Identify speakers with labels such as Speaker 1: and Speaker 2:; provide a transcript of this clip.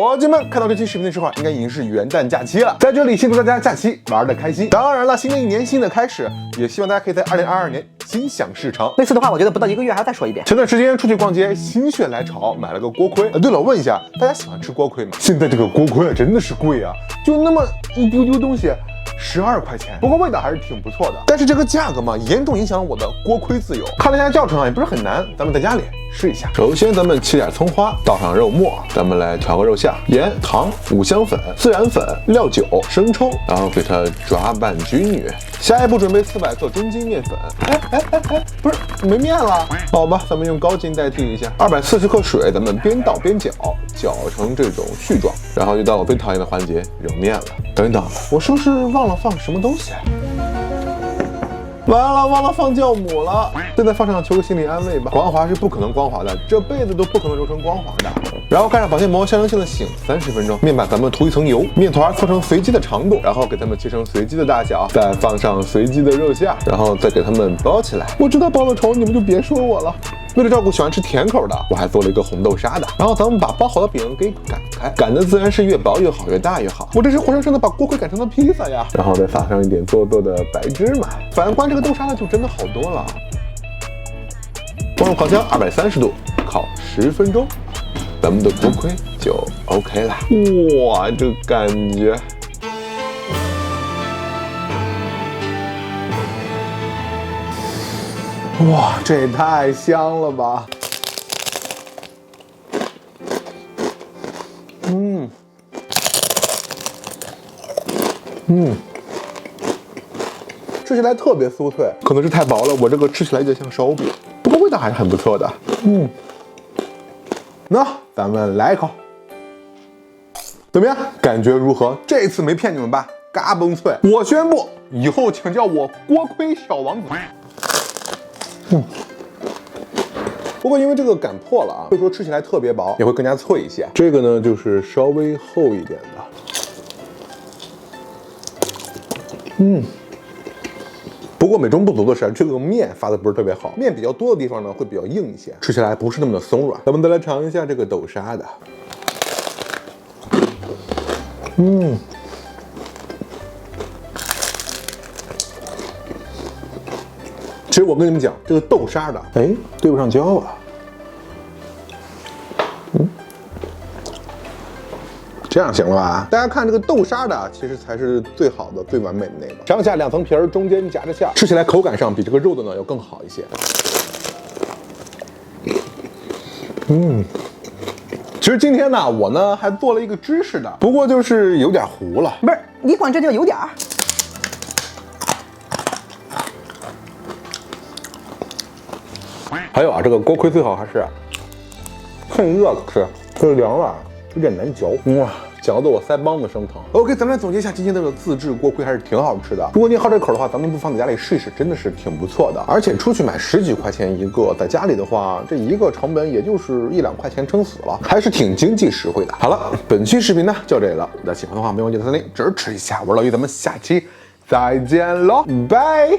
Speaker 1: 伙计们，看到这期视频的时候，应该已经是元旦假期了。在这里，先祝大家假期玩得开心。当然了，新的一年新的开始，也希望大家可以在2022年心想事成。
Speaker 2: 类似的话，我觉得不到1个月还要再说一遍。
Speaker 1: 前段时间出去逛街，心血来潮买了个锅盔。对了，问一下，大家喜欢吃锅盔吗？现在这个锅盔真的是贵啊，就那么一丢丢东西。12块钱，不过味道还是挺不错的。但是这个价格嘛，严重影响了我的锅盔自由。看了一下教程啊，也不是很难，咱们在家里试一下。首先咱们切点葱花，倒上肉末，咱们来调个肉馅，盐、糖、五香粉、孜然粉、料酒、生抽，然后给它抓拌均匀。下一步准备400克中筋面粉。不是没面了？好吧，咱们用高筋代替一下。240克水，咱们边倒边搅，搅成这种絮状。然后就到我最讨厌的环节，揉面了。等一等，我是不是忘了放什么东西？完了，忘了放酵母了。现在放上求个心理安慰吧。光滑是不可能光滑的，这辈子都不可能揉成光滑的。然后盖上保鲜膜，象征性的醒30分钟。面板咱们涂一层油，面团搓成随机的长度，然后给它们切成随机的大小，再放上随机的肉馅，然后再给它们包起来。我知道包的丑，你们就别说我了。为了照顾喜欢吃甜口的，我还做了一个红豆沙的。然后咱们把包好的饼给擀开，擀的自然是越薄越好，越大越好。我这是活生生的把锅盔擀成了披萨呀！然后再撒上一点做的白芝麻。反观这个豆沙呢，就真的好多了。放入烤箱230度，烤10分钟，咱们的锅盔就 OK 了。哇，这感觉！哇，这也太香了吧！吃起来特别酥脆，可能是太薄了，我这个吃起来有点像烧饼，不过味道还是很不错的。那咱们来一口，怎么样？感觉如何？这次没骗你们吧？嘎嘣脆！我宣布，以后请叫我锅盔小王子。不过因为这个擀破了啊，所以说吃起来特别薄，也会更加脆一些。这个呢就是稍微厚一点的。不过美中不足的是，这个面发的不是特别好，面比较多的地方呢会比较硬一些，吃起来不是那么的松软。咱们再来尝一下这个豆沙的。其实我跟你们讲，这个豆沙的，对不上焦啊。这样行了吧？大家看这个豆沙的，其实才是最好的、最完美的那个。上下2层皮儿，中间夹着馅，吃起来口感上比这个肉的呢要更好一些。其实今天呢，我呢还做了一个芝士的，不过就是有点糊了。
Speaker 2: 不是，你管这叫有点儿？
Speaker 1: 还有啊，这个锅盔最好还是趁热吃，这个凉了有点难嚼。哇，嚼得我腮帮子生疼。OK， 咱们来总结一下今天这个自制锅盔还是挺好吃的。如果你好这口的话，咱们不妨在家里试一试，真的是挺不错的。而且出去买10几块钱一个，在家里的话，这一个成本也就是1、2块钱撑死了，还是挺经济实惠的。好了，本期视频呢就这里了。大家喜欢的话，没忘记3连支持一下。我是老于，咱们下期再见喽，拜。